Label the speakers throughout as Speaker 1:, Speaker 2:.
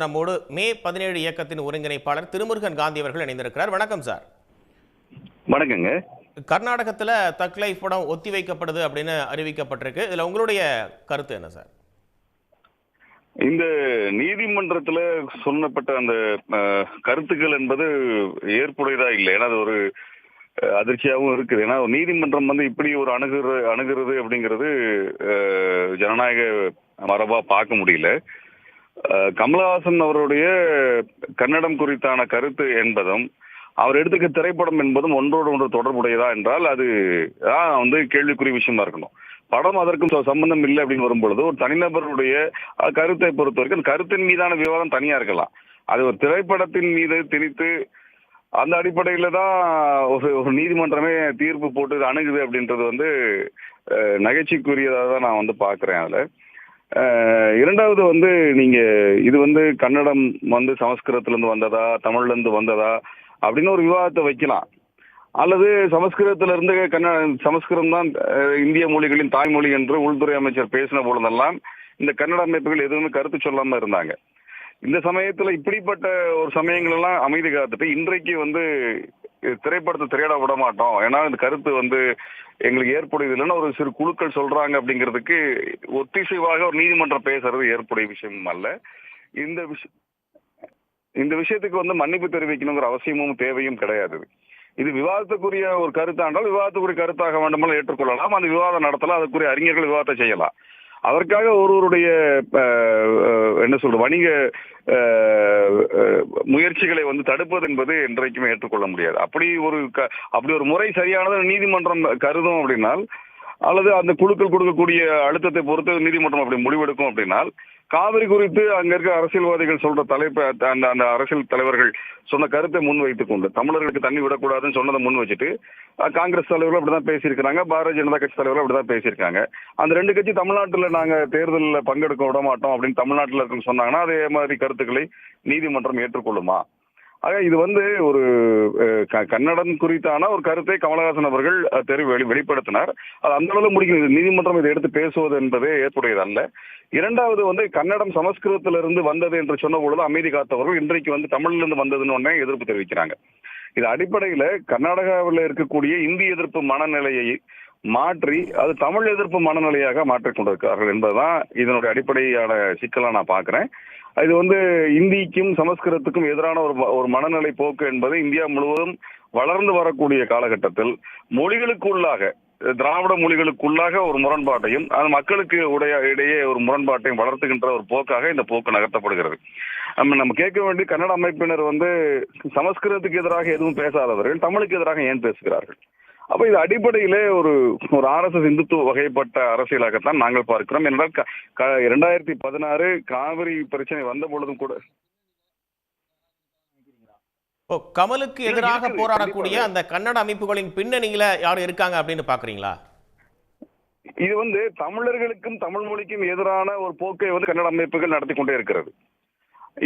Speaker 1: நம்மோடு மே 17 இயக்கத்தின் ஒருங்கிணைப்பாளர் திருமுருகன் காந்தி அவர்கள் இணைந்திருக்கிறார். வணக்கம் சார்.
Speaker 2: வணக்கங்க.
Speaker 1: கர்நாடகத்தில் தக் லைஃப் படம் ஒத்தி வைக்கப்படுது அப்படின்னு அறிவிக்கப்பட்டிருக்கு. இதுல உங்களுடைய கருத்து என்ன சார்?
Speaker 2: இந்த நீதிமன்றத்துல சொல்லப்பட்ட அந்த கருத்துக்கள் என்பது ஏற்புடையதா இல்லை. ஏன்னா அது ஒரு அதிர்ச்சியாகவும் இருக்குது. ஏன்னா நீதிமன்றம் இப்படி ஒரு அணுகிறது அப்படிங்கிறது ஜனநாயக மரபா பார்க்க முடியல. கமலஹாசன் அவருடைய கன்னடம் குறித்தான கருத்து என்பதும் அவர் எடுத்துக்க திரைப்படம் என்பதும் ஒன்றோடு ஒன்று தொடர்புடையதா என்றால் அது கேள்விக்குரிய விஷயமா இருக்கணும். படம் அதற்கும் சம்பந்தம் இல்லை அப்படின்னு வரும்பொழுது ஒரு தனிநபருடைய கருத்தை பொறுத்த வரைக்கும் அந்த கருத்தின் மீதான விவாதம் தனியா இருக்கலாம். அது ஒரு திரைப்படத்தின் மீது திணித்து அந்த அடிப்படையில தான் ஒரு நீதிமன்றமே தீர்ப்பு போட்டு அணுகுது அப்படின்றது நகைச்சுக்குரியதாக தான் நான் பாக்குறேன். அதுல இரண்டாவது நீங்க இது கன்னடம் சமஸ்கிருதத்துல இருந்து வந்ததா தமிழ்ல இருந்து வந்ததா அப்படின்னு ஒரு விவாதத்தை வைக்கலாம். அல்லது சமஸ்கிருதத்துல இருந்து சமஸ்கிருதம் தான் இந்திய மொழிகளின் தாய்மொழி என்று உள்துறை அமைச்சர் பேசின பொழுதெல்லாம் இந்த கன்னட அமைப்புகள் எதுவுமே கருத்து சொல்லாம இருந்தாங்க. இந்த சமயத்துல இப்படிப்பட்ட ஒரு சமயங்கள் எல்லாம் அமைதி காத்துட்டு இன்றைக்கு திரைப்படத்தை திரையிட விட மாட்டோம், ஏன்னா இந்த கருத்து எங்களுக்கு ஏற்புடையது இல்லைன்னா ஒரு சிறு குழுக்கள் சொல்றாங்க அப்படிங்கிறதுக்கு ஒத்திசைவாக ஒரு நீதிமன்றம் பேசுறது ஏற்புடைய விஷயமும் அல்ல. இந்த விஷயத்துக்கு மன்னிப்பு தெரிவிக்கணுங்கிற அவசியமும் தேவையும் கிடையாது. இது விவாதத்துக்குரிய ஒரு கருத்தாண்டால் விவாதத்துக்குரிய கருத்தாக வேண்டுமானால் ஏற்றுக்கொள்ளலாம். அந்த விவாதம் நடத்தலாம், அதுக்குரிய அறிஞர்கள் விவாதத்தை செய்யலாம். அதற்காக ஒருவருடைய வணிக முயற்சிகளை தடுப்பது என்பது என்றைக்குமே ஏற்றுக்கொள்ள முடியாது. அப்படி ஒரு முறை சரியானது நீதிமன்றம் கருதும் அப்படின்னால், அல்லது அந்த குழுக்கள் கொடுக்கக்கூடிய அழுத்தத்தை பொறுத்து நீதிமன்றம் அப்படி முடிவெடுக்கும் அப்படின்னால், காவிரி குறித்து அங்க இருக்க அரசியல்வாதிகள் சொல்ற தலைப்பு அந்த அரசியல் தலைவர்கள் சொன்ன கருத்தை முன்வைத்துக் கொண்டு தமிழர்களுக்கு தண்ணி விடக்கூடாதுன்னு சொன்னதை முன் வச்சுட்டு காங்கிரஸ் தலைவர்கள் அப்படிதான் பேசியிருக்கிறாங்க, பாரதிய ஜனதா கட்சி தலைவர்கள் அப்படிதான் பேசியிருக்காங்க. அந்த ரெண்டு கட்சி தமிழ்நாட்டில் நாங்க தேர்தலில் பங்கெடுக்க விட மாட்டோம் அப்படின்னு தமிழ்நாட்டில் இருக்குன்னு சொன்னாங்கன்னா அதே மாதிரி கருத்துக்களை நீதிமன்றம் ஏற்றுக்கொள்ளுமா? ஆக இது ஒரு கன்னடம் குறித்தான ஒரு கருத்தை கமலஹாசன் அவர்கள் வெளிப்படுத்தினார். அது அந்த அளவு முடிக்கும். நீதிமன்றம் இதை எடுத்து பேசுவது என்பதே ஏற்புடையது அல்ல. இரண்டாவது கன்னடம் சமஸ்கிருதத்திலிருந்து வந்தது என்று சொன்ன பொழுது அமைதி காத்தவர்கள் இன்றைக்கு தமிழிலிருந்து வந்ததுன்னு ஒன்னே எதிர்ப்பு தெரிவிக்கிறாங்க. இது அடிப்படையில கர்நாடகாவில் இருக்கக்கூடிய இந்தி எதிர்ப்பு மனநிலையை மாற்றி அது தமிழ் எதிர்ப்பு மனநிலையாக மாற்றிக் கொண்டிருக்கிறார்கள் என்பதுதான் இதனுடைய அடிப்படையான சிக்கலா நான் பாக்குறேன். இது இந்திக்கும் சமஸ்கிருதத்துக்கும் எதிரான ஒரு மனநிலை போக்கு என்பது இந்தியா முழுவதும் வளர்ந்து வரக்கூடிய காலகட்டத்தில் மொழிகளுக்குள்ளாக திராவிட மொழிகளுக்குள்ளாக ஒரு முரண்பாட்டையும் அது மக்களுக்கு இடையே ஒரு முரண்பாட்டையும் வளர்த்துகின்ற ஒரு போக்காக இந்த போக்கு நகர்த்தப்படுகிறது. நம்ம கேட்க வேண்டிய கன்னட அமைப்பினர் சமஸ்கிருதத்துக்கு எதிராக எதுவும் பேசாதவர்கள் தமிழுக்கு எதிராக ஏன் பேசுகிறார்கள்? அப்ப இது அடிப்படையிலே ஒரு RSS இந்துத்துவ வகைப்பட்ட அரசியலாகத்தான் நாங்கள் பார்க்கிறோம். என்றால் 2016 காவிரி பிரச்சனை வந்த பொழுதும் கூட
Speaker 1: கமலுக்கு எதிராக போராடக்கூடிய அந்த கன்னட அமைப்புகளின் பின்னணியில யாரும் இருக்காங்க அப்படின்னு பாக்குறீங்களா?
Speaker 2: இது தமிழர்களுக்கும் தமிழ் மொழிக்கும் எதிரான ஒரு போக்கை கன்னட அமைப்புகள் நடத்தி கொண்டே இருக்கிறது.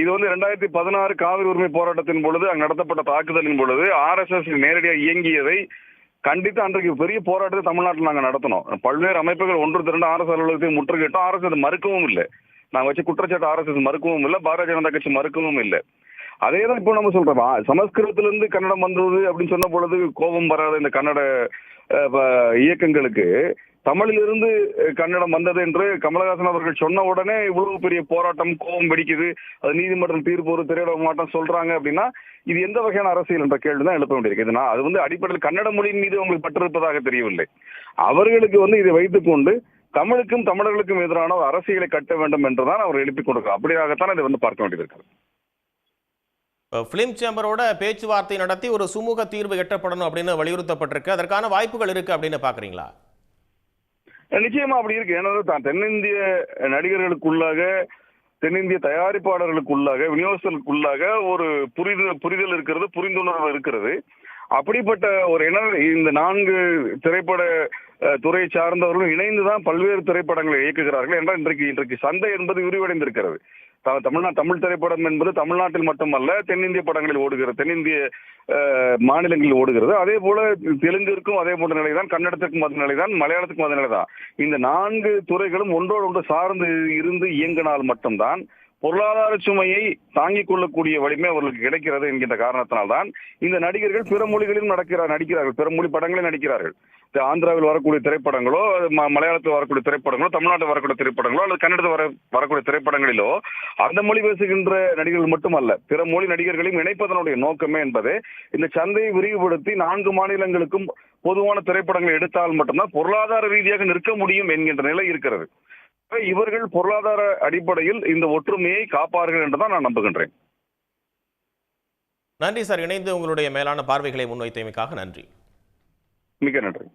Speaker 2: இது 2016 காவிரி உரிமை போராட்டத்தின் பொழுது அங்கு நடத்தப்பட்ட தாக்குதலின் பொழுது RSS நேரடியாக இயங்கியதை கண்டித்து அன்றைக்கு பெரிய போராட்டத்தை தமிழ்நாட்டில் நாங்கள் நடத்தினோம். பல்வேறு அமைப்புகள் ஒன்று திரண்டு RSS அலுவலகத்தை முற்றுகையிட்டோம். RSS மறுக்கவும் இல்லை. நாங்கள் வச்சு குற்றச்சாட்டு RSS மறுக்கவும் இல்லை, பாரதிய ஜனதா கட்சி மறுக்கவும் இல்லை. அதேதான் இப்போ நம்ம சொல்றோம். சமஸ்கிருதத்திலிருந்து கன்னடம் வந்தது அப்படின்னு சொன்ன பொழுது கோபம் வராத இந்த கன்னட இயக்கங்களுக்கு தமிழிலிருந்து கன்னடம் வந்தது என்று கமலஹாசன் அவர்கள் சொன்ன உடனே இவ்வளவு பெரிய போராட்டம் கோபம் வெடிக்குது, அது நீதிமன்றம் தீர்ப்பு ஒரு திரையிட மாட்டோம் சொல்றாங்க அப்படின்னா இது எந்த வகையான அரசியல் என்ற கேள்விதான் எழுப்ப வேண்டியிருக்கு. அது அடிப்படையில் கன்னட மொழியின் மீது அவங்களுக்கு பற்றிருப்பதாக தெரியவில்லை. அவர்களுக்கு இதை வைத்துக் கொண்டு தமிழுக்கும் தமிழர்களுக்கும் எதிரான ஒரு அரசியலை கட்ட வேண்டும் என்றுதான் அவர் எழுப்பிக் கொடுக்கிறார். அப்படியாகத்தான் இதை பார்க்க வேண்டியது.
Speaker 1: பிலிம் சேம்பரோட பேச்சுவார்த்தை நடத்தி ஒரு சுமூக தீர்வு எட்டப்படணும் அப்படின்னு வலியுறுத்தப்பட்டிருக்கு. அதற்கான வாய்ப்புகள் இருக்கு அப்படின்னு பாக்குறீங்களா?
Speaker 2: நிச்சயமா அப்படி இருக்கு. ஏன்னா தென்னிந்திய நடிகர்களுக்குள்ளாக தென்னிந்திய தயாரிப்பாளர்களுக்குள்ளாக விநியோகங்களுக்குள்ளாக ஒரு புரிதல் இருக்கிறது, புரிந்துணர்வு இருக்கிறது. அப்படிப்பட்ட ஒரு இந்த 4 திரைப்பட துறையை சார்ந்தவர்களும் இணைந்துதான் பல்வேறு திரைப்படங்களை இயக்குகிறார்கள். என்றால் இன்றைக்கு சந்தை என்பது விரிவடைந்திருக்கிறது. தமிழ் திரைப்படம் என்பது தமிழ்நாட்டில் மட்டுமல்ல, தென்னிந்திய படங்களில் ஓடுகிறது, தென்னிந்திய மாநிலங்களில் ஓடுகிறது. அதே போல தெலுங்கிற்கும் அதே போன்ற நிலைதான், கன்னடத்திற்கும் அதே நிலைதான், மலையாளத்துக்கும் அதே நிலைதான். இந்த 4 துறைகளும் ஒன்றோடு ஒன்று சார்ந்து இருந்து இயங்கினால் மட்டும்தான் பொருளாதார சுமையை தாங்கிக் கொள்ளக்கூடிய வலிமை அவர்களுக்கு கிடைக்கிறது என்கின்ற காரணத்தினால்தான் இந்த நடிகர்கள் பிற மொழிகளிலும் நடிக்கிறார்கள், பிற மொழி படங்களில் நடிக்கிறார்கள். ஆந்திராவில் வரக்கூடிய திரைப்படங்களோ, மலையாளத்தில் வரக்கூடிய திரைப்படங்களோ, தமிழ்நாட்டில் வரக்கூடிய திரைப்படங்களோ அல்லது கன்னடத்தில் வரக்கூடிய திரைப்படங்களிலோ அந்த மொழி பேசுகின்ற நடிகர்கள் மட்டுமல்ல, பிற மொழி நடிகர்களையும் இணைப்பதனுடைய நோக்கமே என்பது இந்த சந்தையை விரிவுபடுத்தி 4 மாநிலங்களுக்கும் பொதுவான திரைப்படங்களை எடுத்தால் மட்டும்தான் பொருளாதார ரீதியாக நிற்க முடியும் என்கின்ற நிலை இருக்கிறது. இவர்கள் பொருளாதார அடிப்படையில் இந்த ஒற்றுமையை காப்பார்கள் என்றுதான் நான் நம்புகின்றேன்.
Speaker 1: நன்றி சார். இணைந்து உங்களுடைய மேலான பார்வைகளை முன்வைத்தமைக்காக நன்றி.
Speaker 2: மிக்க நன்றி.